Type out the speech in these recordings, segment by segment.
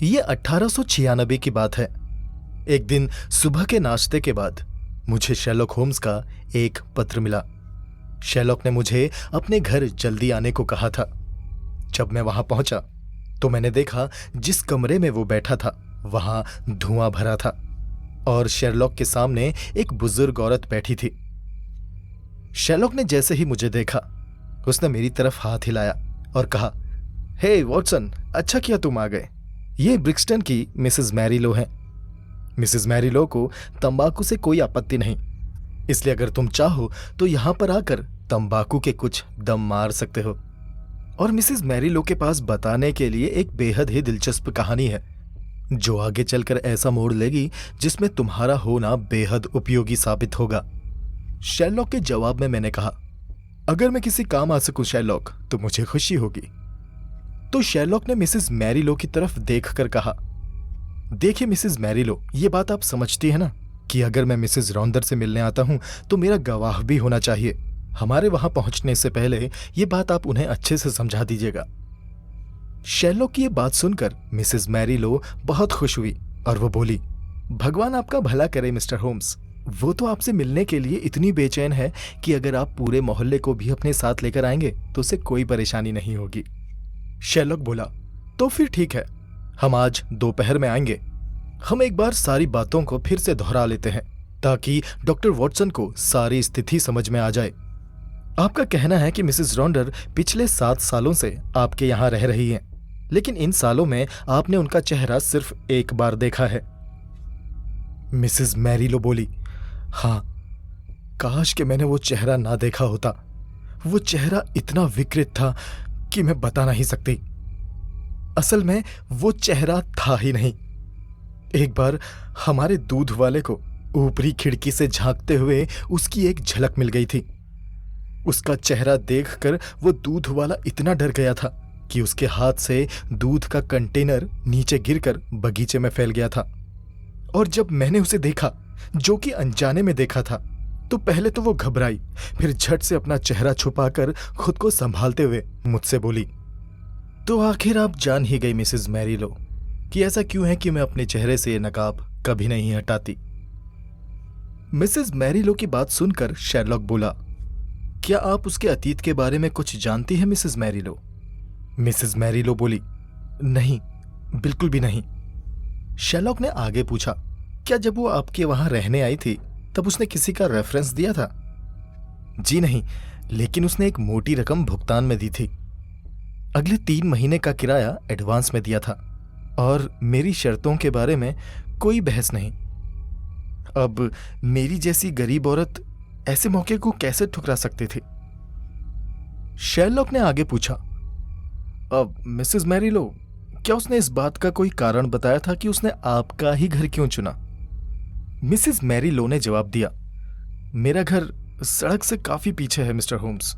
ये 1896 की बात है। एक दिन सुबह के नाश्ते के बाद मुझे शेरलॉक होम्स का एक पत्र मिला। शेरलॉक ने मुझे अपने घर जल्दी आने को कहा था। जब मैं वहां पहुंचा तो मैंने देखा जिस कमरे में वो बैठा था वहां धुआं भरा था और शेरलॉक के सामने एक बुजुर्ग औरत बैठी थी। शेरलॉक ने जैसे ही मुझे देखा उसने मेरी तरफ हाथ हिलाया और कहा, हे वॉटसन, अच्छा किया तुम आ गए। ये ब्रिक्सटन की मिसेस मैरीलो हैं। मिसेस मैरीलो को तंबाकू से कोई आपत्ति नहीं, इसलिए अगर तुम चाहो तो यहां पर आकर तंबाकू के कुछ दम मार सकते हो। और मिसेस मैरीलो के पास बताने के लिए एक बेहद ही दिलचस्प कहानी है जो आगे चलकर ऐसा मोड़ लेगी जिसमें तुम्हारा होना बेहद उपयोगी साबित होगा। शेरलॉक के जवाब में मैंने कहा, अगर मैं किसी काम आ सकूं शेरलॉक तो मुझे खुशी होगी। तो शेरलॉक ने मिसेस मैरीलो की तरफ देखकर कहा, देखिए मिसेस मैरीलो, ये बात आप समझती है ना कि अगर मैं मिसेस रॉन्डर से मिलने आता हूं तो मेरा गवाह भी होना चाहिए। हमारे वहां पहुंचने से पहले ये बात आप उन्हें अच्छे से समझा दीजिएगा। शेरलॉक की ये बात सुनकर मिसेस मैरीलो बहुत खुश हुई और वो बोली, भगवान आपका भला करे मिस्टर होम्स। वो तो आपसे मिलने के लिए इतनी बेचैन है कि अगर आप पूरे मोहल्ले को भी अपने साथ लेकर आएंगे तो उसे कोई परेशानी नहीं होगी। शेरलॉक बोला, तो फिर ठीक है, हम आज दोपहर में आएंगे। हम एक बार सारी बातों को फिर से दोहरा लेते हैं ताकि डॉक्टर वॉटसन को सारी स्थिति समझ में आ जाए। आपका कहना है कि मिसेस रॉन्डर पिछले 7 सालों से आपके यहां रह रही हैं, लेकिन इन सालों में आपने उनका चेहरा सिर्फ एक बार देखा है। मिसेस मैरीलो बोली, हाँ, काश कि मैंने वो चेहरा ना देखा होता। वो चेहरा इतना विकृत था कि मैं बता नहीं सकती। असल में वो चेहरा था ही नहीं। एक बार हमारे दूध वाले को ऊपरी खिड़की से झांकते हुए उसकी एक झलक मिल गई थी। उसका चेहरा देखकर वो दूध वाला इतना डर गया था कि उसके हाथ से दूध का कंटेनर नीचे गिरकर बगीचे में फैल गया था। और जब मैंने उसे देखा, जो कि अनजाने में देखा था, तो पहले तो वो घबराई, फिर झट से अपना चेहरा छुपाकर खुद को संभालते हुए मुझसे बोली, तो आखिर आप जान ही गई मिसेस मैरीलो कि ऐसा क्यों है कि मैं अपने चेहरे से ये नकाब कभी नहीं हटाती। मिसेस मैरीलो की बात सुनकर शेरलॉक बोला, क्या आप उसके अतीत के बारे में कुछ जानती हैं मिसेस मैरीलो? मिसेस मैरीलो बोली, नहीं, बिल्कुल भी नहीं। शेरलॉक ने आगे पूछा, क्या जब वो आपके वहां रहने आई थी तब उसने किसी का रेफरेंस दिया था? जी नहीं, लेकिन उसने एक मोटी रकम भुगतान में दी थी। अगले 3 महीने का किराया एडवांस में दिया था और मेरी शर्तों के बारे में कोई बहस नहीं। अब मेरी जैसी गरीब औरत ऐसे मौके को कैसे ठुकरा सकती थी? शेरलॉक ने आगे पूछा, अब मिसेस मैरीलो, क्या उसने इस बात का कोई कारण बताया था कि उसने आपका ही घर क्यों चुना? मिसेस मैरीलो ने जवाब दिया, मेरा घर सड़क से काफी पीछे है मिस्टर होम्स,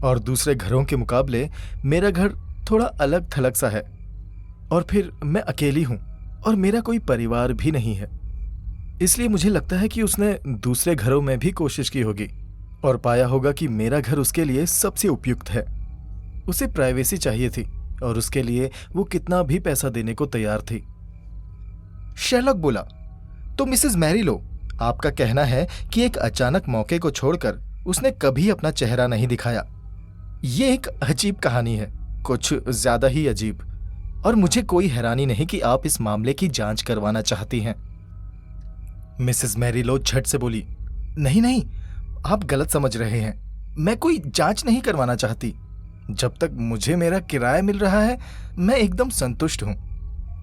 और दूसरे घरों के मुकाबले मेरा घर थोड़ा अलग थलग सा है, और फिर मैं अकेली हूं और मेरा कोई परिवार भी नहीं है। इसलिए मुझे लगता है कि उसने दूसरे घरों में भी कोशिश की होगी और पाया होगा कि मेरा घर उसके लिए सबसे उपयुक्त है। उसे प्राइवेसी चाहिए थी और उसके लिए वो कितना भी पैसा देने को तैयार थी। शेरलॉक बोला, तो मिसेस मैरीलो, आपका कहना है कि एक अचानक मौके को छोड़कर उसने कभी अपना चेहरा नहीं दिखाया। ये एक अजीब कहानी है, कुछ ज्यादा ही अजीब, और मुझे कोई हैरानी नहीं कि आप इस मामले की जांच करवाना चाहती हैं। मिसेस मैरीलो झट से बोली, नहीं नहीं, आप गलत समझ रहे हैं। मैं कोई जांच नहीं करवाना चाहती। जब तक मुझे मेरा किराया मिल रहा है मैं एकदम संतुष्ट हूं।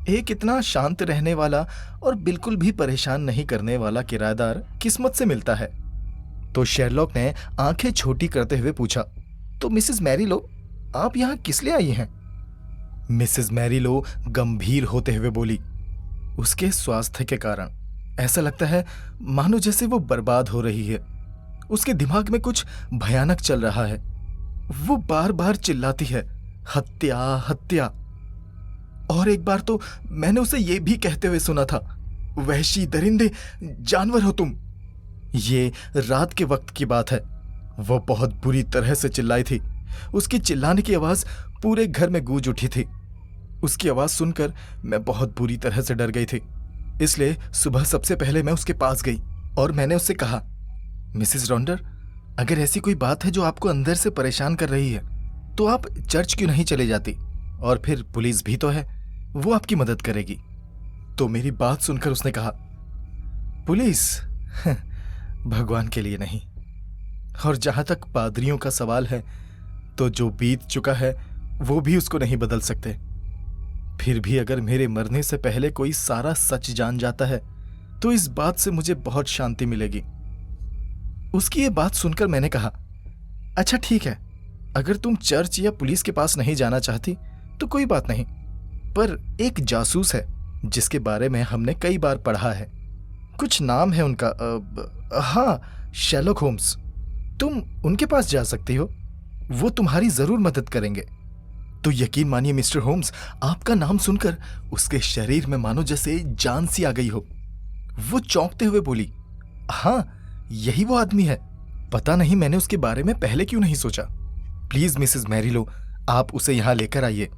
एक इतना शांत रहने वाला और बिल्कुल भी परेशान नहीं करने वाला किराएदार किस्मत से मिलता है। तो शेरलॉक ने आंखें छोटी करते हुए पूछा, तो मिसेस मैरीलो, आप यहां किस लिए आई हैं? मिसेस मैरीलो गंभीर होते हुए बोली, उसके स्वास्थ्य के कारण। ऐसा लगता है मानो जैसे वो बर्बाद हो रही है। उसके दिमाग में कुछ भयानक चल रहा है। वो बार बार चिल्लाती है, हत्या हत्या। और एक बार तो मैंने उसे ये भी कहते हुए सुना था, वहशी दरिंदे, जानवर हो तुम। ये रात के वक्त की बात है। वो बहुत बुरी तरह से चिल्लाई थी। उसकी चिल्लाने की आवाज पूरे घर में गूंज उठी थी। उसकी आवाज़ सुनकर मैं बहुत बुरी तरह से डर गई थी। इसलिए सुबह सबसे पहले मैं उसके पास गई और मैंने उससे कहा, मिसेस रॉन्डर, अगर ऐसी कोई बात है जो आपको अंदर से परेशान कर रही है तो आप चर्च क्यों नहीं चले जाती? और फिर पुलिस भी तो है, वो आपकी मदद करेगी। तो मेरी बात सुनकर उसने कहा, पुलिस भगवान के लिए नहीं, और जहां तक पादरियों का सवाल है तो जो बीत चुका है वो भी उसको नहीं बदल सकते। फिर भी अगर मेरे मरने से पहले कोई सारा सच जान जाता है तो इस बात से मुझे बहुत शांति मिलेगी। उसकी ये बात सुनकर मैंने कहा, अच्छा ठीक है, अगर तुम चर्च या पुलिस के पास नहीं जाना चाहती तो कोई बात नहीं, पर एक जासूस है जिसके बारे में हमने कई बार पढ़ा है, कुछ नाम है उनका, हाँ, शेरलॉक होम्स। तुम उनके पास जा सकती हो, वो तुम्हारी जरूर मदद करेंगे। तो यकीन मानिए मिस्टर होम्स, आपका नाम सुनकर उसके शरीर में मानो जैसे जान सी आ गई हो। वो चौंकते हुए बोली, हाँ, यही वो आदमी है। पता नहीं मैंने उसके बारे में पहले क्यों नहीं सोचा। प्लीज मिसेस मैरीलो, आप उसे यहां लेकर आइए।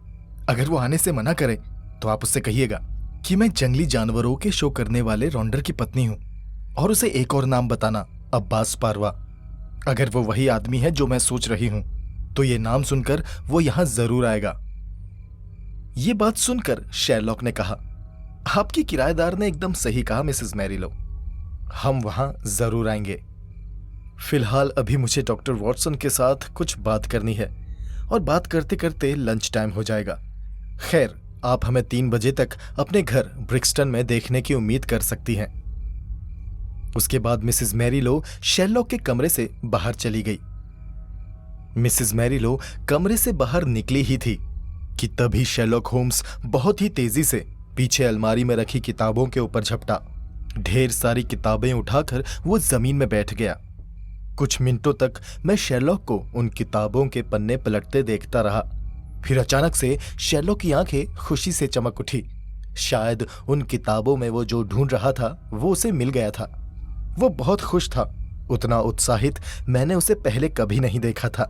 अगर वो आने से मना करे तो आप उससे कहिएगा कि मैं जंगली जानवरों के शो करने वाले रॉन्डर की पत्नी हूं, और उसे एक और नाम बताना, अब्बास पारवा। अगर वो वही आदमी है जो मैं सोच रही हूं तो ये नाम सुनकर वो यहां जरूर आएगा। ये बात सुनकर शेरलॉक ने कहा, आपकी किराएदार ने एकदम सही कहा मिसेस मैरीलो, हम वहां जरूर आएंगे। फिलहाल अभी मुझे डॉक्टर वॉटसन के साथ कुछ बात करनी है और बात करते करते लंच टाइम हो जाएगा। खैर, आप हमें 3 बजे तक अपने घर ब्रिक्सटन में देखने की उम्मीद कर सकती हैं। उसके बाद मिसेस मैरीलो शेरलॉक के कमरे से बाहर चली गई। मिसेस मैरीलो कमरे से बाहर निकली ही थी कि तभी शेरलॉक होम्स बहुत ही तेजी से पीछे अलमारी में रखी किताबों के ऊपर झपटा। ढेर सारी किताबें उठाकर वो जमीन में बैठ गया। कुछ मिनटों तक मैं शेरलॉक को उन किताबों के पन्ने पलटते देखता रहा। फिर अचानक से शेरलॉक की आंखें खुशी से चमक उठी। शायद उन किताबों में वो जो ढूंढ रहा था वो उसे मिल गया था। वो बहुत खुश था। उतना उत्साहित मैंने उसे पहले कभी नहीं देखा था।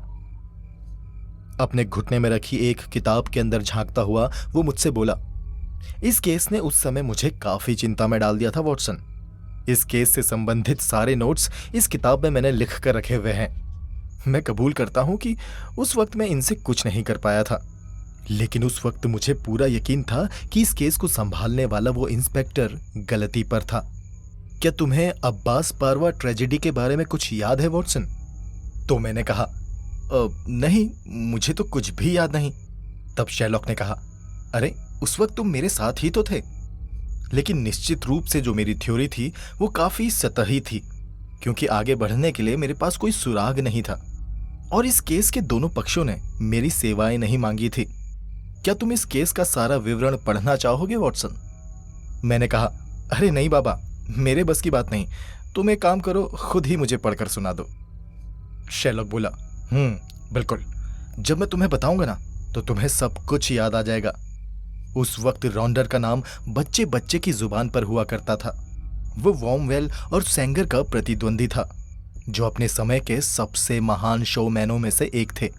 अपने घुटने में रखी एक किताब के अंदर झांकता हुआ वो मुझसे बोला, इस केस ने उस समय मुझे काफी चिंता में डाल दिया था वॉटसन। इस केस से संबंधित सारे नोट्स इस किताब में मैंने लिख कर रखे हुए हैं। मैं कबूल करता हूं कि उस वक्त मैं इनसे कुछ नहीं कर पाया था, लेकिन उस वक्त मुझे पूरा यकीन था कि इस केस को संभालने वाला वो इंस्पेक्टर गलती पर था। क्या तुम्हें अब्बास पारवा ट्रेजेडी के बारे में कुछ याद है वॉटसन? तो मैंने कहा, नहीं, मुझे तो कुछ भी याद नहीं। तब शेरलॉक ने कहा, अरे उस वक्त तुम मेरे साथ ही तो थे। लेकिन निश्चित रूप से जो मेरी थ्योरी थी वो काफी सतही थी, क्योंकि आगे बढ़ने के लिए मेरे पास कोई सुराग नहीं था और इस केस के दोनों पक्षों ने मेरी सेवाएं नहीं मांगी थी। क्या तुम इस केस का सारा विवरण पढ़ना चाहोगे वॉटसन? मैंने कहा, अरे नहीं बाबा, मेरे बस की बात नहीं, तुम एक काम करो, खुद ही मुझे पढ़कर सुना दो। शेरलॉक बोला, बिल्कुल, जब मैं तुम्हें बताऊंगा ना तो तुम्हें सब कुछ याद आ जाएगा। उस वक्त रॉन्डर का नाम बच्चे बच्चे की जुबान पर हुआ करता था। वो वॉर्मवेल और सेंगर का प्रतिद्वंदी था, जो अपने समय के सबसे महान शोमैनों में से एक थे।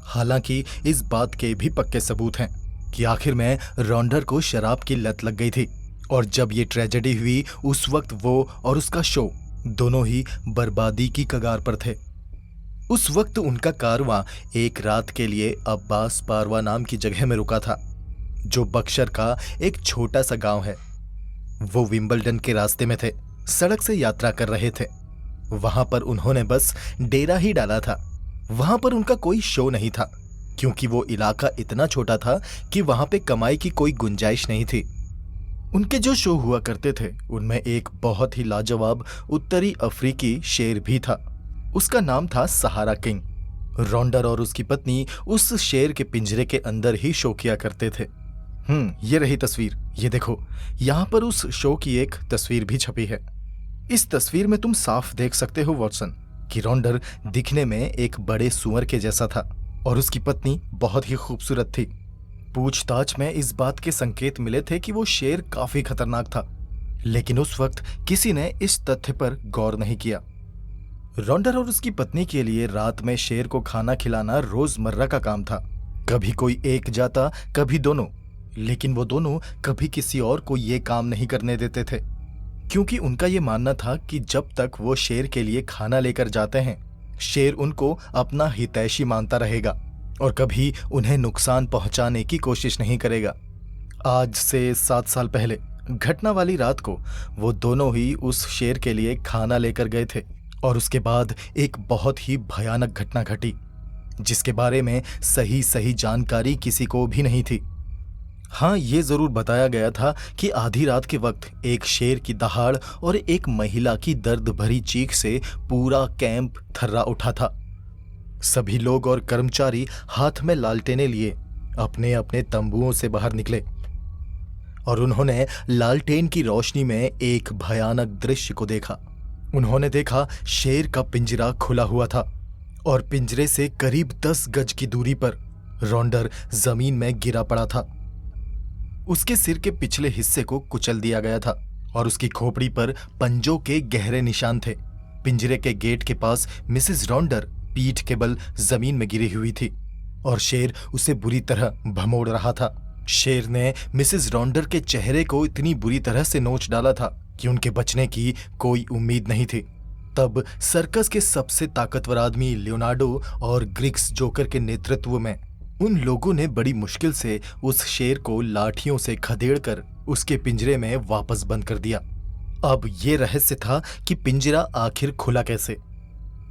हालांकि इस बात के भी पक्के सबूत हैं कि आखिर में रॉन्डर को शराब की लत लग गई थी, और जब ये ट्रेजेडी हुई उस वक्त वो और उसका शो दोनों ही बर्बादी की कगार पर थे। उस वक्त उनका कारवां एक रात के लिए अब्बास पारवा नाम की जगह में रुका था, जो बक्सर का एक छोटा सा गांव है। वो विंबलडन के रास्ते में थे, सड़क से यात्रा कर रहे थे। वहां पर उन्होंने बस डेरा ही डाला था। वहां पर उनका कोई शो नहीं था, क्योंकि वो इलाका इतना छोटा था कि वहां पे कमाई की कोई गुंजाइश नहीं थी। उनके जो शो हुआ करते थे उनमें एक बहुत ही लाजवाब उत्तरी अफ्रीकी शेर भी था। उसका नाम था सहारा किंग। रॉन्डर और उसकी पत्नी उस शेर के पिंजरे के अंदर ही शो किया करते थे। ये रही तस्वीर, ये देखो, यहाँ पर उस शो की एक तस्वीर भी छपी है। इस तस्वीर में तुम साफ देख सकते हो वॉटसन कि रॉन्डर दिखने में एक बड़े सुअर के जैसा था और उसकी पत्नी बहुत ही खूबसूरत थी। पूछताछ में इस बात के संकेत मिले थे कि वो शेर काफी खतरनाक था, लेकिन उस वक्त किसी ने इस तथ्य पर गौर नहीं किया। रॉन्डर और उसकी पत्नी के लिए रात में शेर को खाना खिलाना रोजमर्रा का काम था। कभी कोई एक जाता, कभी दोनों, लेकिन वो दोनों कभी किसी और को ये काम नहीं करने देते थे, क्योंकि उनका ये मानना था कि जब तक वो शेर के लिए खाना लेकर जाते हैं, शेर उनको अपना हितैषी मानता रहेगा और कभी उन्हें नुकसान पहुंचाने की कोशिश नहीं करेगा। आज से 7 साल पहले घटना वाली रात को वो दोनों ही उस शेर के लिए खाना लेकर गए थे और उसके बाद एक बहुत ही भयानक घटना घटी, जिसके बारे में सही सही जानकारी किसी को भी नहीं थी। हाँ, ये जरूर बताया गया था कि आधी रात के वक्त एक शेर की दहाड़ और एक महिला की दर्द भरी चीख से पूरा कैंप थर्रा उठा था। सभी लोग और कर्मचारी हाथ में लालटेनें लिए अपने अपने तंबुओं से बाहर निकले और उन्होंने लालटेन की रोशनी में एक भयानक दृश्य को देखा। उन्होंने देखा शेर का पिंजरा खुला हुआ था और पिंजरे से करीब 10 गज की दूरी पर रॉन्डर जमीन में गिरा पड़ा था। उसके सिर के पिछले हिस्से को कुचल दिया गया था और उसकी खोपड़ी पर पंजों के गहरे निशान थे। पिंजरे के गेट के पास मिसेस रॉन्डर पीठ के बल जमीन में गिरी हुई थी और शेर उसे बुरी तरह भमोड़ रहा था। शेर ने मिसेस रॉन्डर के चेहरे को इतनी बुरी तरह से नोच डाला था कि उनके बचने की कोई उम्मीद नहीं थी। तब सर्कस के सबसे ताकतवर आदमी लियोनार्डो और ग्रिग्स जोकर के नेतृत्व में उन लोगों ने बड़ी मुश्किल से उस शेर को लाठियों से खदेड़कर उसके पिंजरे में वापस बंद कर दिया। अब ये रहस्य था कि पिंजरा आखिर खुला कैसे।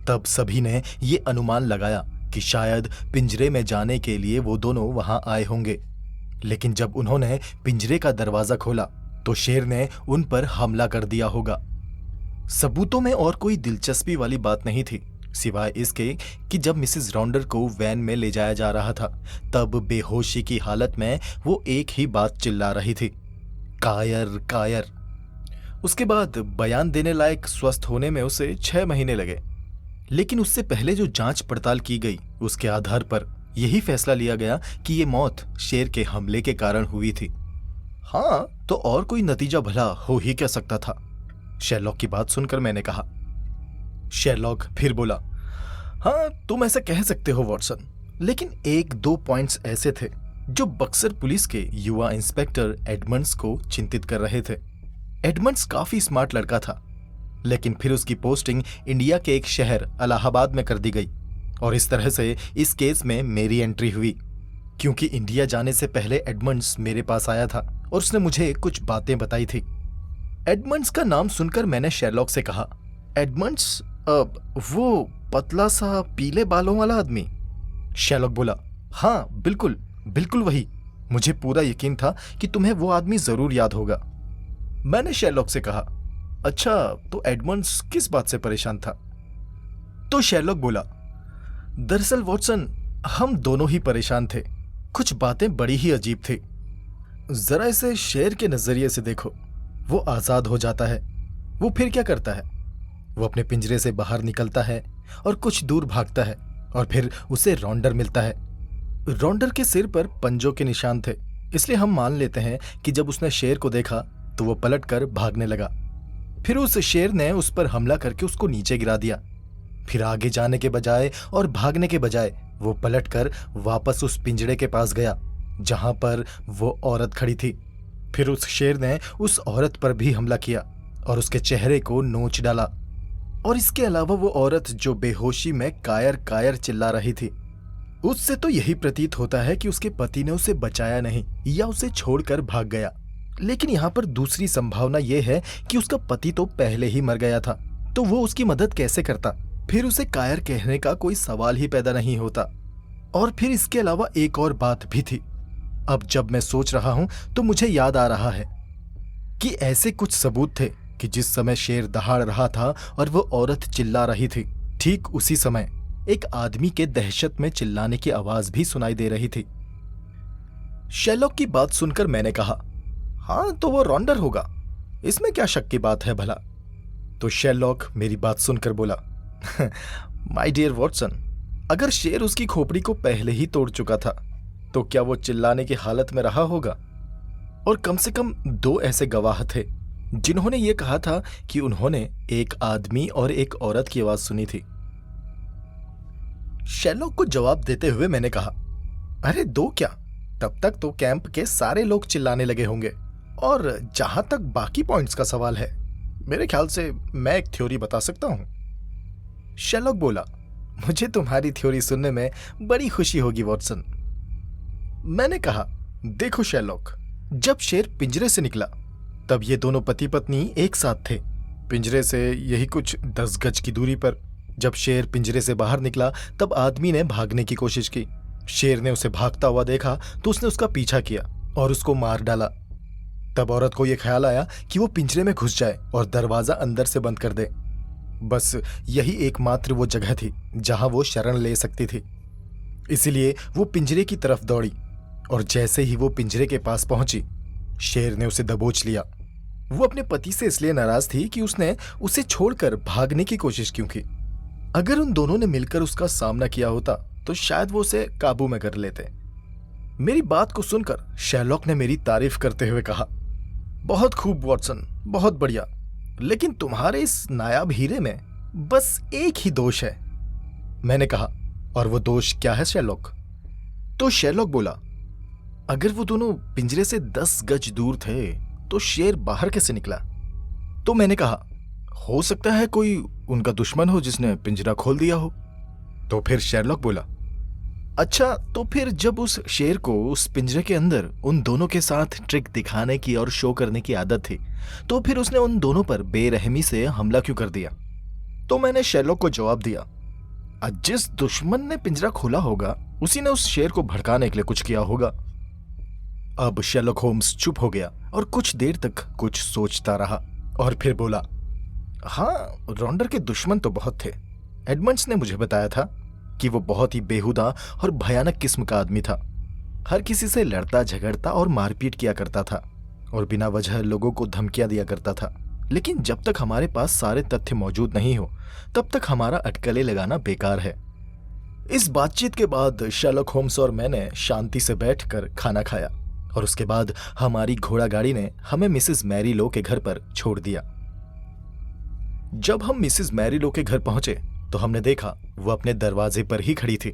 तब सभी ने ये अनुमान लगाया कि शायद पिंजरे में जाने के लिए वो दोनों वहां आए होंगे, लेकिन जब उन्होंने पिंजरे का दरवाजा खोला तो शेर ने उन पर हमला कर दिया होगा। सबूतों में और कोई दिलचस्पी वाली बात नहीं थी, सिवाय इसके कि जब मिसेस रॉन्डर को वैन में ले जाया जा रहा था तब बेहोशी की हालत में वो एक ही बात चिल्ला रही थी, कायर कायर। उसके बाद बयान देने लायक स्वस्थ होने में उसे 6 महीने लगे, लेकिन उससे पहले जो जांच पड़ताल की गई उसके आधार पर यही फैसला लिया गया कि ये मौत शेर के हमले के कारण हुई थी। हाँ, तो और कोई नतीजा भला हो ही क्या सकता था? शेरलॉक की बात सुनकर मैंने कहा। शेरलॉक फिर बोला, हाँ तुम ऐसा कह सकते हो वॉटसन, लेकिन 1-2 पॉइंट्स ऐसे थे जो बक्सर पुलिस के युवा इंस्पेक्टर एडमंड्स को चिंतित कर रहे थे। एडमंड्स काफी स्मार्ट लड़का था, लेकिन फिर उसकी पोस्टिंग इंडिया के एक शहर इलाहाबाद में कर दी गई और इस तरह से इस केस में मेरी एंट्री हुई, क्योंकि इंडिया जाने से पहले एडमंड्स मेरे पास आया था और उसने मुझे कुछ बातें बताई थी। एडमंड्स का नाम सुनकर मैंने शेरलॉक से कहा, एडमंड्स वो पतला सा पीले बालों वाला आदमी? शेरलॉक बोला, हाँ बिल्कुल बिल्कुल वही। मुझे पूरा यकीन था कि तुम्हें वो आदमी जरूर याद होगा। मैंने शेरलॉक से कहा, अच्छा तो एडमंड्स किस बात से परेशान था? तो शेरलॉक बोला, दरअसल वॉटसन हम दोनों ही परेशान थे। कुछ बातें बड़ी ही अजीब थी। जरा इसे शेर के नजरिए से देखो। वो आजाद हो जाता है, वो फिर क्या करता है? वो अपने पिंजरे से बाहर निकलता है और कुछ दूर भागता है और फिर उसे रॉन्डर मिलता है। रॉन्डर के सिर पर पंजों के निशान थे, इसलिए हम मान लेते हैं कि जब उसने शेर को देखा तो वो पलटकर भागने लगा। फिर उस शेर ने उस पर हमला करके उसको नीचे गिरा दिया। फिर आगे जाने के बजाय और भागने के बजाय वो पलटकर वापस उस पिंजरे के पास गया जहां पर वो औरत खड़ी थी। फिर उस शेर ने उस औरत पर भी हमला किया और उसके चेहरे को नोच डाला। और इसके अलावा वो औरत जो बेहोशी में कायर कायर चिल्ला रही थी, उससे तो यही प्रतीत होता है कि उसके पति ने उसे बचाया नहीं या उसे छोड़कर भाग गया। लेकिन यहाँ पर दूसरी संभावना यह है कि उसका पति तो पहले ही मर गया था, तो वो उसकी मदद कैसे करता? फिर उसे कायर कहने का कोई सवाल ही पैदा नहीं होता। और फिर इसके अलावा एक और बात भी थी। अब जब मैं सोच रहा हूं तो मुझे याद आ रहा है कि ऐसे कुछ सबूत थे कि जिस समय शेर दहाड़ रहा था और वो औरत चिल्ला रही थी, ठीक उसी समय एक आदमी के दहशत में चिल्लाने की आवाज भी सुनाई दे रही थी। शेरलॉक की बात सुनकर मैंने कहा, हाँ तो वो रॉन्डर होगा, इसमें क्या शक की बात है भला? तो शेरलॉक मेरी बात सुनकर बोला, माय डियर वॉटसन, अगर शेर उसकी खोपड़ी को पहले ही तोड़ चुका था तो क्या वो चिल्लाने की हालत में रहा होगा? और कम से कम 2 ऐसे गवाह थे जिन्होंने ये कहा था कि उन्होंने एक आदमी और एक औरत की आवाज सुनी थी। शेरलॉक को जवाब देते हुए मैंने कहा, अरे 2 क्या, तब तक तो कैंप के सारे लोग चिल्लाने लगे होंगे। और जहां तक बाकी पॉइंट्स का सवाल है, मेरे ख्याल से मैं एक थ्योरी बता सकता हूं। शेरलॉक बोला, मुझे तुम्हारी थ्योरी सुनने में बड़ी खुशी होगी वॉटसन। मैंने कहा, देखो शेरलॉक, जब शेर पिंजरे से निकला तब ये दोनों पति पत्नी एक साथ थे, पिंजरे से यही कुछ 10 गज की दूरी पर। जब शेर पिंजरे से बाहर निकला तब आदमी ने भागने की कोशिश की। शेर ने उसे भागता हुआ देखा तो उसने उसका पीछा किया और उसको मार डाला। तब औरत को यह ख्याल आया कि वो पिंजरे में घुस जाए और दरवाजा अंदर से बंद कर दे। बस यही एकमात्र वो जगह थी जहां वो शरण ले सकती थी। इसीलिए वो पिंजरे की तरफ दौड़ी और जैसे ही वो पिंजरे के पास पहुंची, शेर ने उसे दबोच लिया। वो अपने पति से इसलिए नाराज थी कि उसने उसे छोड़कर भागने की कोशिश क्यों की। अगर उन दोनों ने मिलकर उसका सामना किया होता तो शायद वो उसे काबू में कर लेते। मेरी बात को सुनकर शेरलॉक ने मेरी तारीफ करते हुए कहा, बहुत खूब वॉटसन, बहुत बढ़िया, लेकिन तुम्हारे इस नायाब हीरे में बस एक ही दोष है। मैंने कहा, और वो दोष क्या है शेरलॉक? तो शेरलॉक बोला, अगर वो दोनों पिंजरे से 10 गज दूर थे तो शेर बाहर कैसे निकला? तो मैंने कहा, हो सकता है कोई उनका दुश्मन हो जिसने पिंजरा खोल दिया हो। तो फिर शेरलॉक बोला, अच्छा, तो फिर जब उस शेर को उस पिंजरे के अंदर उन दोनों के साथ ट्रिक दिखाने की और शो करने की आदत थी, तो फिर उसने उन दोनों पर बेरहमी से हमला क्यों कर दिया? तो मैंने शेरलॉक को जवाब दिया, जिस दुश्मन ने पिंजरा खोला होगा उसी ने उस शेर को भड़काने के लिए कुछ किया होगा। अब शेरलॉक होम्स चुप हो गया और कुछ देर तक कुछ सोचता रहा और फिर बोला, हाँ, रॉन्डर के दुश्मन तो बहुत थे। एडमंड्स ने मुझे बताया था कि वो बहुत ही बेहुदा और भयानक किस्म का आदमी था। हर किसी से लड़ता झगड़ता और मारपीट किया करता था और बिना वजह लोगों को धमकियां दिया करता था। लेकिन जब तक हमारे पास सारे तथ्य मौजूद नहीं हो तब तक हमारा अटकलें लगाना बेकार है। इस बातचीत के बाद शेरलॉक होम्स और मैंने शांति से बैठकर खाना खाया और उसके बाद हमारी घोड़ा गाड़ी ने हमें मिसेस मैरी लो के घर पर छोड़ दिया। जब हम मिसेस मैरी लो के घर पहुंचे तो हमने देखा वो अपने दरवाजे पर ही खड़ी थी।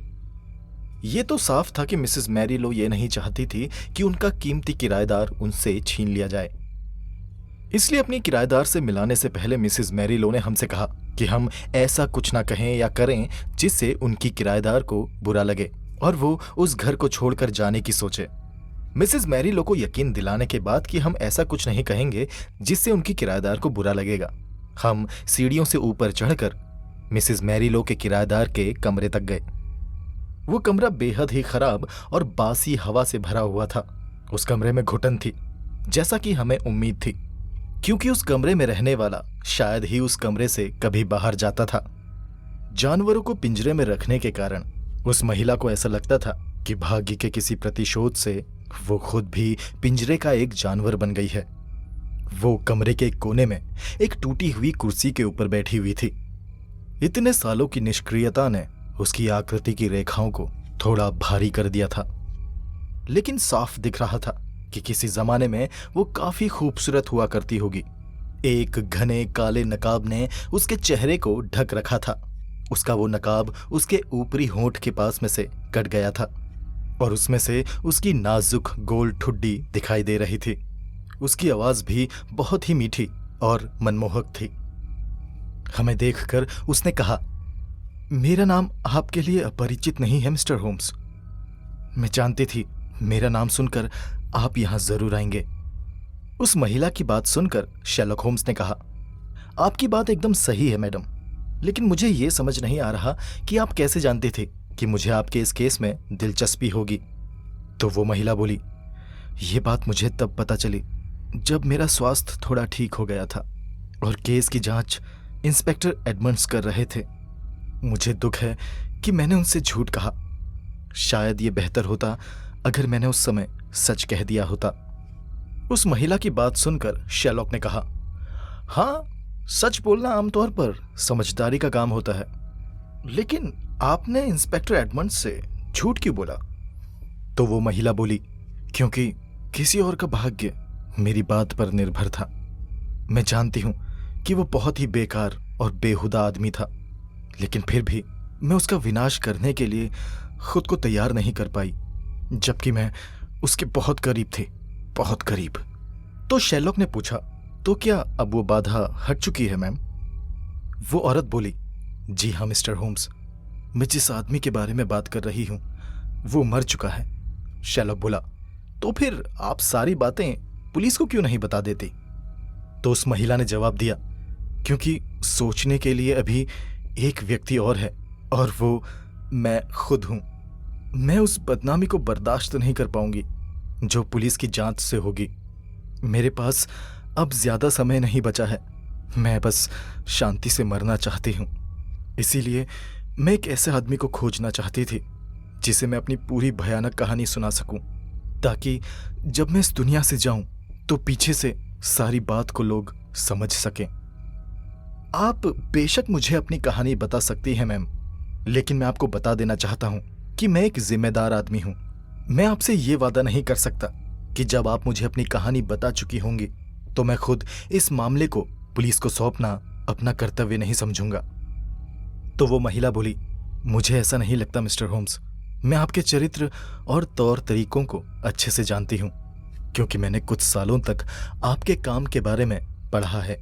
ये तो साफ था कि मिसेस मैरी लो ये नहीं चाहती थी कि उनका कीमती किराएदार उनसे छीन लिया जाए। इसलिए अपनी किराएदार से मिलाने से पहले मिसेस मैरी लो ने हमसे कहा कि हम ऐसा कुछ ना कहें या करें जिससे उनकी किराएदार को बुरा लगे और वो उस घर को छोड़कर जाने की सोचे। मिसेस मैरी लो को यकीन दिलाने के बाद कि हम ऐसा कुछ नहीं कहेंगे जिससे उनकी किराएदार को बुरा लगेगा, हम सीढ़ियों से ऊपर चढ़कर मिसेस मैरी लो के किराएदार के कमरे तक गए। वो कमरा बेहद ही खराब और बासी हवा से भरा हुआ था। उस कमरे में घुटन थी, जैसा कि हमें उम्मीद थी, क्योंकि उस कमरे में रहने वाला शायद ही उस कमरे से कभी बाहर जाता था। जानवरों को पिंजरे में रखने के कारण उस महिला को ऐसा लगता था कि भाग्य के किसी प्रतिशोध से वो खुद भी पिंजरे का एक जानवर बन गई है। वो कमरे के एक कोने में एक टूटी हुई कुर्सी के ऊपर बैठी हुई थी। इतने सालों की निष्क्रियता ने उसकी आकृति की रेखाओं को थोड़ा भारी कर दिया था, लेकिन साफ दिख रहा था कि किसी जमाने में वो काफी खूबसूरत हुआ करती होगी। एक घने काले नकाब ने उसके चेहरे को ढक रखा था। उसका वो नकाब उसके ऊपरी होंठ के पास में से कट गया था और उसमें से उसकी नाजुक गोल ठुड्डी दिखाई दे रही थी। उसकी आवाज भी बहुत ही मीठी और मनमोहक थी। हमें देखकर उसने कहा, मेरा नाम आपके लिए अपरिचित नहीं है मिस्टर होम्स। मैं जानती थी मेरा नाम सुनकर आप यहां जरूर आएंगे। उस महिला की बात सुनकर शेरलॉक होम्स ने कहा, आपकी बात एकदम सही है मैडम, लेकिन मुझे यह समझ नहीं आ रहा कि आप कैसे जानते थे कि मुझे आपके इस केस में दिलचस्पी होगी। तो वो महिला बोली, ये बात मुझे तब पता चली जब मेरा स्वास्थ्य थोड़ा ठीक हो गया था और केस की जांच इंस्पेक्टर एडमंड्स कर रहे थे। मुझे दुख है कि मैंने उनसे झूठ कहा। शायद ये बेहतर होता अगर मैंने उस समय सच कह दिया होता। उस महिला की बात सुनकर शेरलॉक ने कहा, हाँ, सच बोलना आमतौर पर समझदारी का काम होता है, लेकिन आपने इंस्पेक्टर एडमंड्स से झूठ क्यों बोला? तो वो महिला बोली, क्योंकि किसी और का भाग्य मेरी बात पर निर्भर था। मैं जानती हूं कि वो बहुत ही बेकार और बेहुदा आदमी था, लेकिन फिर भी मैं उसका विनाश करने के लिए खुद को तैयार नहीं कर पाई, जबकि मैं उसके बहुत करीब थे, बहुत करीब। तो शेरलॉक ने पूछा, तो क्या अब वो बाधा हट चुकी है मैम? वो औरत बोली, जी हाँ मिस्टर होम्स, मैं जिस आदमी के बारे में बात कर रही हूं वो मर चुका है। शेरलॉक बोला, तो फिर आप सारी बातें पुलिस को क्यों नहीं बता देते? तो उस महिला ने जवाब दिया, क्योंकि सोचने के लिए अभी एक व्यक्ति और है, और वो मैं खुद हूं। मैं उस बदनामी को बर्दाश्त नहीं कर पाऊंगी जो पुलिस की जांच से होगी। मेरे पास अब ज्यादा समय नहीं बचा है। मैं बस शांति से मरना चाहती हूं। इसीलिए मैं एक ऐसे आदमी को खोजना चाहती थी जिसे मैं अपनी पूरी भयानक कहानी सुना सकूं, ताकि जब मैं इस दुनिया से जाऊं तो पीछे से सारी बात को लोग समझ सकें। आप बेशक मुझे अपनी कहानी बता सकती हैं मैम, लेकिन मैं आपको बता देना चाहता हूं कि मैं एक जिम्मेदार आदमी हूं। मैं आपसे ये वादा नहीं कर सकता कि जब आप मुझे अपनी कहानी बता चुकी होंगी तो मैं खुद इस मामले को पुलिस को सौंपना अपना कर्तव्य नहीं समझूंगा। तो वो महिला बोली, मुझे ऐसा नहीं लगता मिस्टर होम्स। मैं आपके चरित्र और तौर तरीकों को अच्छे से जानती हूं, क्योंकि मैंने कुछ सालों तक आपके काम के बारे में पढ़ा है।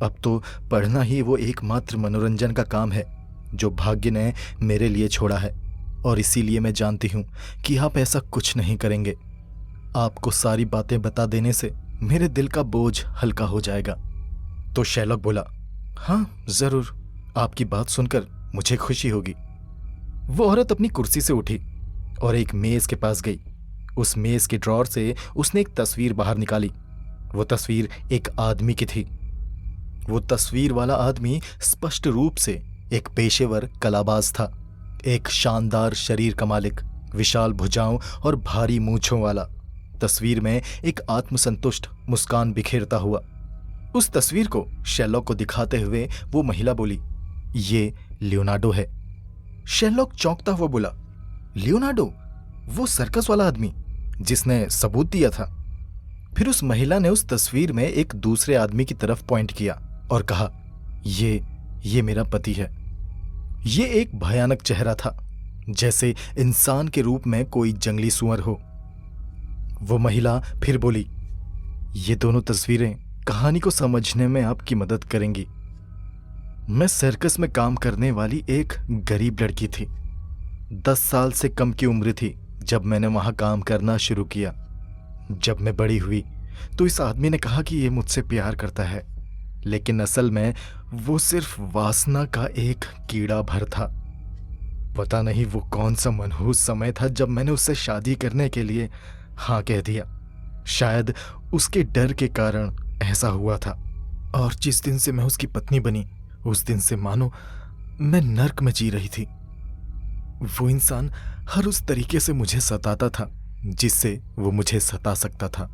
अब तो पढ़ना ही वो एकमात्र मनोरंजन का काम है जो भाग्य ने मेरे लिए छोड़ा है, और इसीलिए मैं जानती हूं कि आप ऐसा कुछ नहीं करेंगे। आपको सारी बातें बता देने से मेरे दिल का बोझ हल्का हो जाएगा। तो शेरलॉक बोला, हाँ जरूर, आपकी बात सुनकर मुझे खुशी होगी। वो औरत अपनी कुर्सी से उठी और एक मेज के पास गई। उस मेज के ड्रॉर से उसने एक तस्वीर बाहर निकाली। वो तस्वीर एक आदमी की थी। वो तस्वीर वाला आदमी स्पष्ट रूप से एक पेशेवर कलाबाज था, एक शानदार शरीर का मालिक, विशाल भुजाओं और भारी मूंछों वाला। तस्वीर में एक आत्मसंतुष्ट मुस्कान बिखेरता हुआ। उस तस्वीर को शेरलॉक को दिखाते हुए वो महिला बोली, ये लियोनार्डो है। शेरलॉक चौंकता हुआ बोला, लियोनार्डो? वो सर्कस वाला आदमी जिसने सबूत दिया था? फिर उस महिला ने उस तस्वीर में एक दूसरे आदमी की तरफ पॉइंट किया और कहा, ये मेरा पति है। ये एक भयानक चेहरा था, जैसे इंसान के रूप में कोई जंगली सुअर हो। वो महिला फिर बोली, ये दोनों तस्वीरें कहानी को समझने में आपकी मदद करेंगी। मैं सर्कस में काम करने वाली एक गरीब लड़की थी। 10 साल से कम की उम्र थी जब मैंने वहां काम करना शुरू किया। जब मैं बड़ी हुई तो इस आदमी ने कहा कि ये मुझसे प्यार करता है, लेकिन असल में वो सिर्फ वासना का एक कीड़ा भर था। पता नहीं वो कौन सा मनहूस समय था जब मैंने उससे शादी करने के लिए हाँ कह दिया। शायद उसके डर के कारण ऐसा हुआ था। और जिस दिन से मैं उसकी पत्नी बनी, उस दिन से मानो मैं नर्क में जी रही थी। वो इंसान हर उस तरीके से मुझे सताता था जिससे वो मुझे सता सकता था।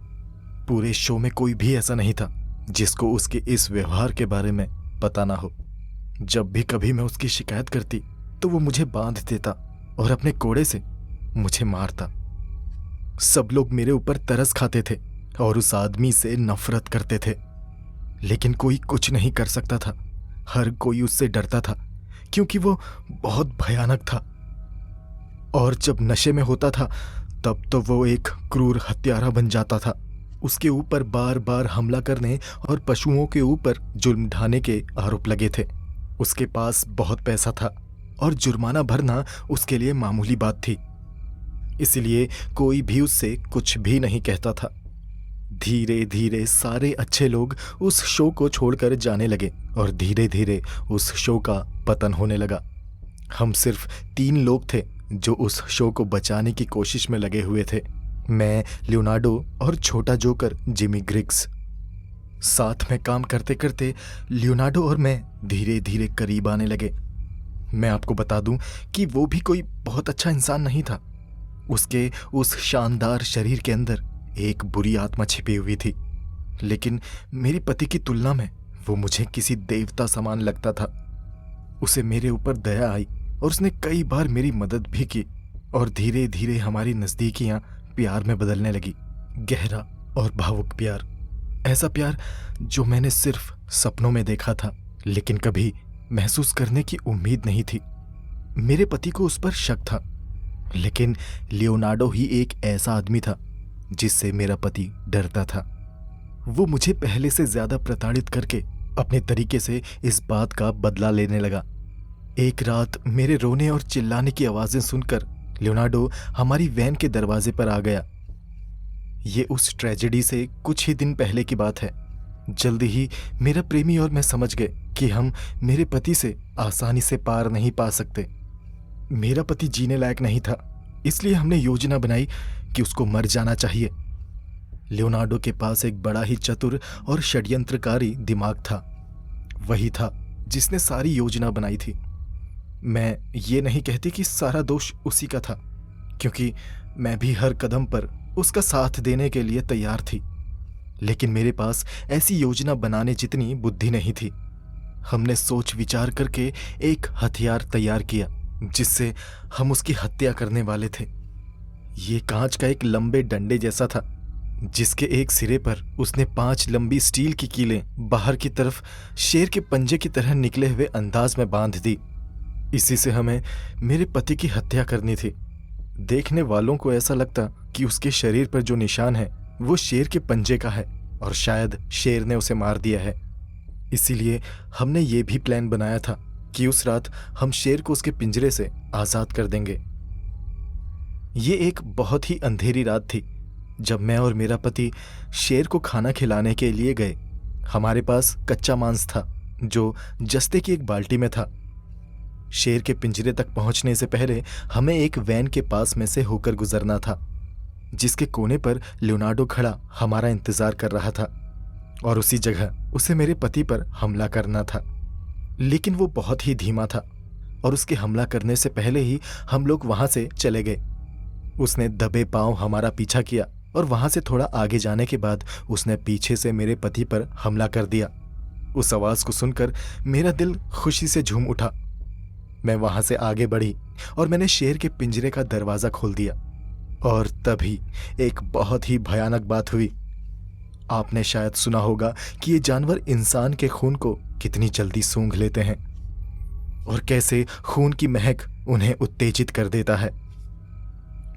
पूरे शो में कोई भी ऐसा नहीं था जिसको उसके इस व्यवहार के बारे में पता ना हो। जब भी कभी मैं उसकी शिकायत करती तो वो मुझे बांध देता और अपने कोड़े से मुझे मारता। सब लोग मेरे ऊपर तरस खाते थे और उस आदमी से नफरत करते थे, लेकिन कोई कुछ नहीं कर सकता था। हर कोई उससे डरता था क्योंकि वो बहुत भयानक था। और जब नशे में होता था तब तो वो एक क्रूर हत्यारा बन जाता था। उसके ऊपर बार बार हमला करने और पशुओं के ऊपर जुर्म ढाने के आरोप लगे थे। उसके पास बहुत पैसा था और जुर्माना भरना उसके लिए मामूली बात थी, इसलिए कोई भी उससे कुछ भी नहीं कहता था। धीरे धीरे सारे अच्छे लोग उस शो को छोड़कर जाने लगे और धीरे धीरे उस शो का पतन होने लगा। हम सिर्फ 3 लोग थे जो उस शो को बचाने की कोशिश में लगे हुए थे, मैं, लियोनार्डो और छोटा जोकर जिमी ग्रिग्स। साथ में काम करते करते लियोनार्डो और मैं धीरे धीरे करीब आने लगे। मैं आपको बता दूं कि वो भी कोई बहुत अच्छा इंसान नहीं था। उसके उस शानदार शरीर के अंदर एक बुरी आत्मा छिपी हुई थी, लेकिन मेरी पति की तुलना में वो मुझे किसी देवता समान लगता था। उसे मेरे ऊपर दया आई और उसने कई बार मेरी मदद भी की और धीरे धीरे हमारी नज़दीकियां प्यार में बदलने लगी। गहरा और भावुक प्यार, ऐसा प्यार जो मैंने सिर्फ सपनों में देखा था, लेकिन कभी महसूस करने की उम्मीद नहीं थी। मेरे पति को उस पर शक था, लेकिन लियोनार्डो ही एक ऐसा आदमी था जिससे मेरा पति डरता था। वो मुझे पहले से ज्यादा प्रताड़ित करके अपने तरीके से इस बात का बदला लेने लगा। एक रात मेरे रोने और चिल्लाने की आवाजें सुनकर लियोनार्डो हमारी वैन के दरवाजे पर आ गया। ये उस ट्रेजेडी से कुछ ही दिन पहले की बात है। जल्दी ही मेरा प्रेमी और मैं समझ गए कि हम मेरे पति से आसानी से पार नहीं पा सकते। मेरा पति जीने लायक नहीं था, इसलिए हमने योजना बनाई कि उसको मर जाना चाहिए। लियोनार्डो के पास एक बड़ा ही चतुर और षड्यंत्रकारी दिमाग था। वही था जिसने सारी योजना बनाई थी। मैं ये नहीं कहती कि सारा दोष उसी का था, क्योंकि मैं भी हर कदम पर उसका साथ देने के लिए तैयार थी, लेकिन मेरे पास ऐसी योजना बनाने जितनी बुद्धि नहीं थी। हमने सोच विचार करके एक हथियार तैयार किया जिससे हम उसकी हत्या करने वाले थे। ये कांच का एक लंबे डंडे जैसा था, जिसके एक सिरे पर उसने 5 लंबी स्टील की कीलें बाहर की तरफ शेर के पंजे की तरह निकले हुए अंदाज में बांध दी। इसी से हमें मेरे पति की हत्या करनी थी। देखने वालों को ऐसा लगता कि उसके शरीर पर जो निशान है वो शेर के पंजे का है और शायद शेर ने उसे मार दिया है। इसीलिए हमने ये भी प्लान बनाया था कि उस रात हम शेर को उसके पिंजरे से आजाद कर देंगे। ये एक बहुत ही अंधेरी रात थी जब मैं और मेरा पति शेर को खाना खिलाने के लिए गए। हमारे पास कच्चा मांस था जो जस्ते की एक बाल्टी में था। शेर के पिंजरे तक पहुंचने से पहले हमें एक वैन के पास में से होकर गुजरना था, जिसके कोने पर लियोनार्डो खड़ा हमारा इंतजार कर रहा था और उसी जगह उसे मेरे पति पर हमला करना था। लेकिन वो बहुत ही धीमा था और उसके हमला करने से पहले ही हम लोग वहां से चले गए। उसने दबे पांव हमारा पीछा किया और वहां से थोड़ा आगे जाने के बाद उसने पीछे से मेरे पति पर हमला कर दिया। उस आवाज को सुनकर मेरा दिल खुशी से झूम उठा। मैं वहां से आगे बढ़ी और मैंने शेर के पिंजरे का दरवाजा खोल दिया और तभी एक बहुत ही भयानक बात हुई। आपने शायद सुना होगा कि ये जानवर इंसान के खून को कितनी जल्दी सूंघ लेते हैं और कैसे खून की महक उन्हें उत्तेजित कर देता है।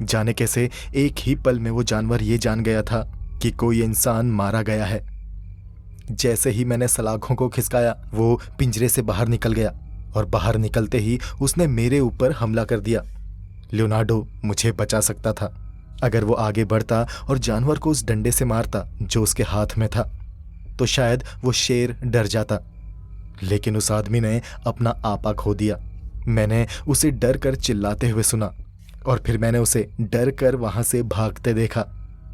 जाने कैसे एक ही पल में वो जानवर ये जान गया था कि कोई इंसान मारा गया है। जैसे ही मैंने सलाखों को खिसकाया वो पिंजरे से बाहर निकल गया और बाहर निकलते ही उसने मेरे ऊपर हमला कर दिया। लियोनार्डो मुझे बचा सकता था अगर वो आगे बढ़ता और जानवर को उस डंडे से मारता जो उसके हाथ में था, तो शायद वो शेर डर जाता। लेकिन उस आदमी ने अपना आपा खो दिया। मैंने उसे डर कर चिल्लाते हुए सुना और फिर मैंने उसे डर कर वहां से भागते देखा।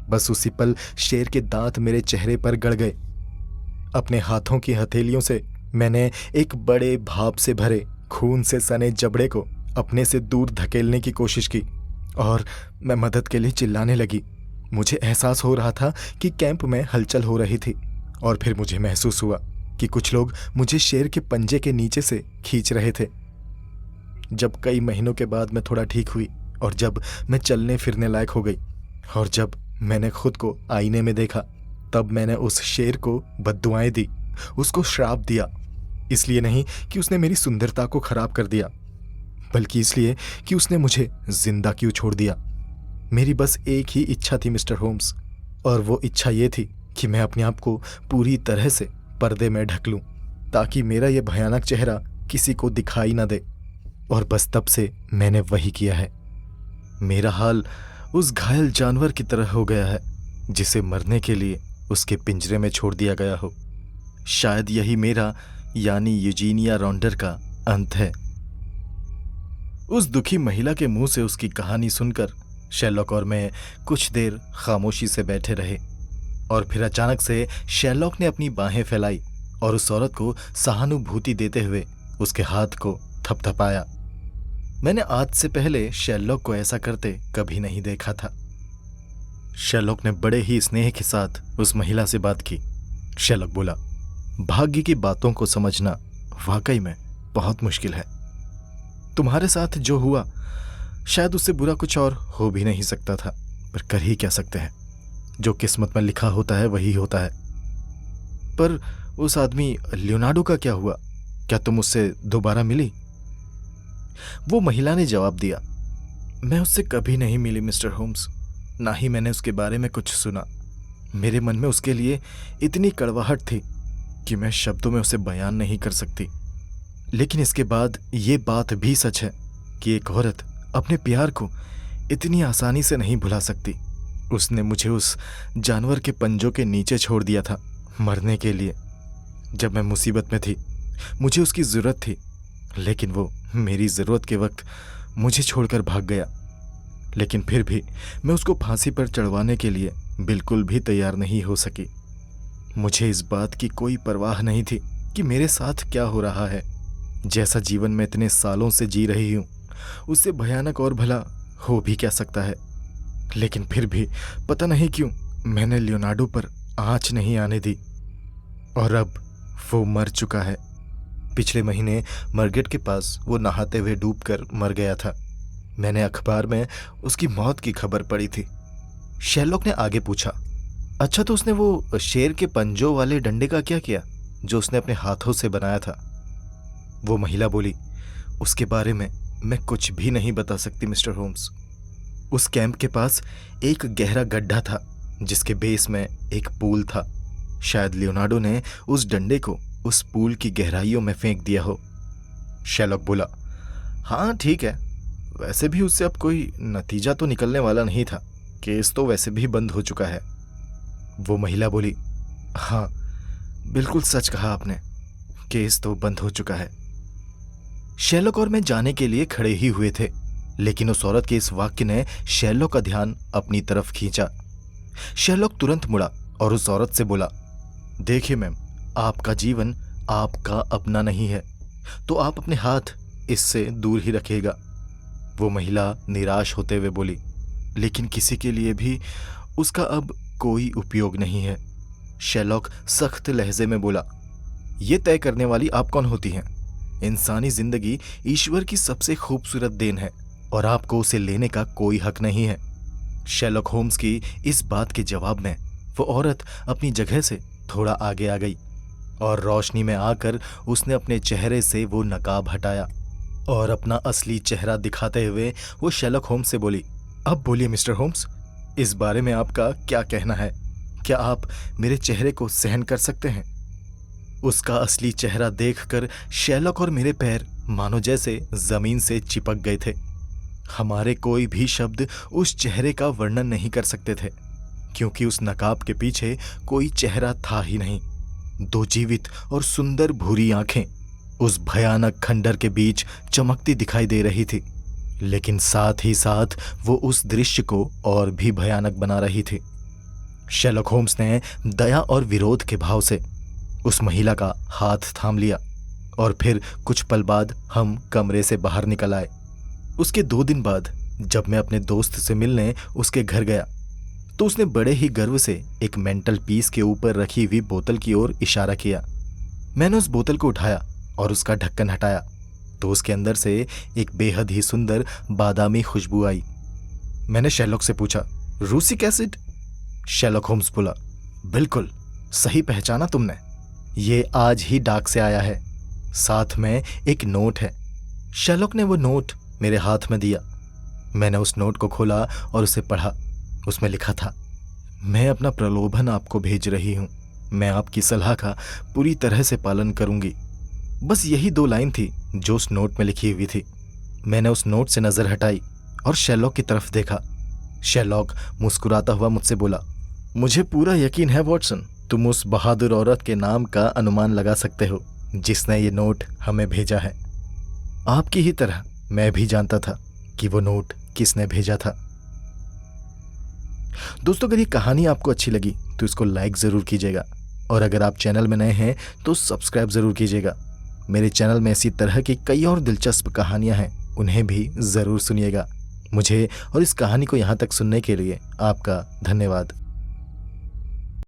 बस उसी पल शेर के दांत मेरे चेहरे पर गड़ गए। अपने हाथों की हथेलियों से मैंने एक बड़े भाप से भरे खून से सने जबड़े को अपने से दूर धकेलने की कोशिश की और मैं मदद के लिए चिल्लाने लगी। मुझे एहसास हो रहा था कि कैंप में हलचल हो रही थी और फिर मुझे महसूस हुआ कि कुछ लोग मुझे शेर के पंजे के नीचे से खींच रहे थे। जब कई महीनों के बाद मैं थोड़ा ठीक हुई और जब मैं चलने फिरने लायक हो गई और जब मैंने खुद को आईने में देखा, तब मैंने उस शेर को बद्दुआएं दी, उसको श्राप दिया। इसलिए नहीं कि उसने मेरी सुंदरता को खराब कर दिया, बल्कि इसलिए कि उसने मुझे जिंदा क्यों छोड़ दिया। मेरी बस एक ही इच्छा थी मिस्टर होम्स, और वो इच्छा ये थी कि मैं अपने आप को पूरी तरह से पर्दे में ढक लूं ताकि मेरा ये भयानक चेहरा किसी को दिखाई ना दे। और बस तब से मैंने वही किया है। मेरा हाल उस घायल जानवर की तरह हो गया है जिसे मरने के लिए उसके पिंजरे में छोड़ दिया गया हो। शायद यही मेरा यानी यूजीनिया रॉन्डर का अंत है। उस दुखी महिला के मुंह से उसकी कहानी सुनकर शेरलॉक और मैं कुछ देर खामोशी से बैठे रहे और फिर अचानक से शेरलॉक ने अपनी बाहें फैलाई और उस औरत को सहानुभूति देते हुए उसके हाथ को थपथपाया। मैंने आज से पहले शेरलॉक को ऐसा करते कभी नहीं देखा था। शेरलॉक ने बड़े ही स्नेह के साथ उस महिला से बात की। शेरलॉक बोला, भाग्य की बातों को समझना वाकई में बहुत मुश्किल है। तुम्हारे साथ जो हुआ शायद उससे बुरा कुछ और हो भी नहीं सकता था, पर कर ही क्या सकते हैं। जो किस्मत में लिखा होता है वही होता है। पर उस आदमी लियोनार्डो का क्या हुआ? क्या तुम उससे दोबारा मिली? वो महिला ने जवाब दिया, मैं उससे कभी नहीं मिली मिस्टर होम्स, ना ही मैंने उसके बारे में कुछ सुना। मेरे मन में उसके लिए इतनी कड़वाहट थी कि मैं शब्दों में उसे बयान नहीं कर सकती। लेकिन इसके बाद ये बात भी सच है कि एक औरत अपने प्यार को इतनी आसानी से नहीं भुला सकती। उसने मुझे उस जानवर के पंजों के नीचे छोड़ दिया था मरने के लिए। जब मैं मुसीबत में थी, मुझे उसकी ज़रूरत थी, लेकिन वो मेरी ज़रूरत के वक्त मुझे छोड़कर भाग गया। लेकिन फिर भी मैं उसको फांसी पर चढ़वाने के लिए बिल्कुल भी तैयार नहीं हो सकी। मुझे इस बात की कोई परवाह नहीं थी कि मेरे साथ क्या हो रहा है। जैसा जीवन में इतने सालों से जी रही हूँ, उससे भयानक और भला हो भी क्या सकता है। लेकिन फिर भी पता नहीं क्यों मैंने लियोनार्डो पर आँच नहीं आने दी, और अब वो मर चुका है। पिछले महीने मरगेट के पास वो नहाते हुए डूबकर मर गया था। मैंने अखबार में उसकी मौत की खबर पढ़ी थी। शेरलॉक ने आगे पूछा, अच्छा तो उसने वो शेर के पंजों वाले डंडे का क्या किया जो उसने अपने हाथों से बनाया था? वो महिला बोली, उसके बारे में मैं कुछ भी नहीं बता सकती मिस्टर होम्स। उस कैंप के पास एक गहरा गड्ढा था जिसके बेस में एक पूल था। शायद लियोनार्डो ने उस डंडे को उस पूल की गहराइयों में फेंक दिया हो। शेरलॉक बोला, हाँ ठीक है, वैसे भी उससे अब कोई नतीजा तो निकलने वाला नहीं था। केस तो वैसे भी बंद हो चुका है। वो महिला बोली, हाँ बिल्कुल सच कहा आपने, केस तो बंद हो चुका है। शेरलॉक और मैं जाने के लिए खड़े ही हुए थे, लेकिन उस औरत के इस वाक्य ने शेरलॉक का ध्यान अपनी तरफ खींचा। शेरलॉक तुरंत मुड़ा और उस औरत से बोला, देखिए मैम, आपका जीवन आपका अपना नहीं है, तो आप अपने हाथ इससे दूर ही रखिएगा। वो महिला निराश होते हुए बोली, लेकिन किसी के लिए भी उसका अब कोई उपयोग नहीं है। शेरलॉक सख्त लहजे में बोला, ये तय करने वाली आप कौन होती हैं? इंसानी जिंदगी ईश्वर की सबसे खूबसूरत देन है और आपको उसे लेने का कोई हक नहीं है। शेरलॉक होम्स की इस बात के जवाब में वो औरत अपनी जगह से थोड़ा आगे आ गई और रोशनी में आकर उसने अपने चेहरे से वो नकाब हटाया और अपना असली चेहरा दिखाते हुए वो शेरलॉक होम्स से बोली, अब बोलिए मिस्टर होम्स, इस बारे में आपका क्या कहना है? क्या आप मेरे चेहरे को सहन कर सकते हैं? उसका असली चेहरा देखकर शेरलॉक और मेरे पैर मानो जैसे जमीन से चिपक गए थे। हमारे कोई भी शब्द उस चेहरे का वर्णन नहीं कर सकते थे, क्योंकि उस नकाब के पीछे कोई चेहरा था ही नहीं। दो जीवित और सुंदर भूरी आंखें उस भयानक खंडर के बीच चमकती दिखाई दे रही थी, लेकिन साथ ही साथ वो उस दृश्य को और भी भयानक बना रही थी। शेरलॉक होम्स ने दया और विरोध के भाव से उस महिला का हाथ थाम लिया और फिर कुछ पल बाद हम कमरे से बाहर निकल आए। उसके 2 दिन बाद जब मैं अपने दोस्त से मिलने उसके घर गया तो उसने बड़े ही गर्व से एक मेंटल पीस के ऊपर रखी हुई बोतल की ओर इशारा किया। मैंने उस बोतल को उठाया और उसका ढक्कन हटाया तो उसके अंदर से एक बेहद ही सुंदर बादामी खुशबू आई। मैंने शेरलॉक से पूछा, रूसिक एसिड? शेरलॉक होम्स बोला, बिल्कुल सही पहचाना तुमने, ये आज ही डाक से आया है, साथ में एक नोट है। शेरलॉक ने वो नोट मेरे हाथ में दिया। मैंने उस नोट को खोला और उसे पढ़ा। उसमें लिखा था, मैं अपना प्रलोभन आपको भेज रही हूँ, मैं आपकी सलाह का पूरी तरह से पालन करूंगी। बस यही 2 लाइन थी जो उस नोट में लिखी हुई थी। मैंने उस नोट से नजर हटाई और शेरलॉक की तरफ देखा। शेरलॉक मुस्कुराता हुआ मुझसे बोला, मुझे पूरा यकीन है वॉटसन, तुम उस बहादुर औरत के नाम का अनुमान लगा सकते हो जिसने ये नोट हमें भेजा है। आपकी ही तरह मैं भी जानता था कि वो नोट किसने भेजा था। दोस्तों, अगर ये कहानी आपको अच्छी लगी तो इसको लाइक ज़रूर कीजिएगा और अगर आप चैनल में नए हैं तो सब्सक्राइब ज़रूर कीजिएगा। मेरे चैनल में इसी तरह की कई और दिलचस्प कहानियां हैं, उन्हें भी ज़रूर सुनिएगा। मुझे और इस कहानी को यहाँ तक सुनने के लिए आपका धन्यवाद।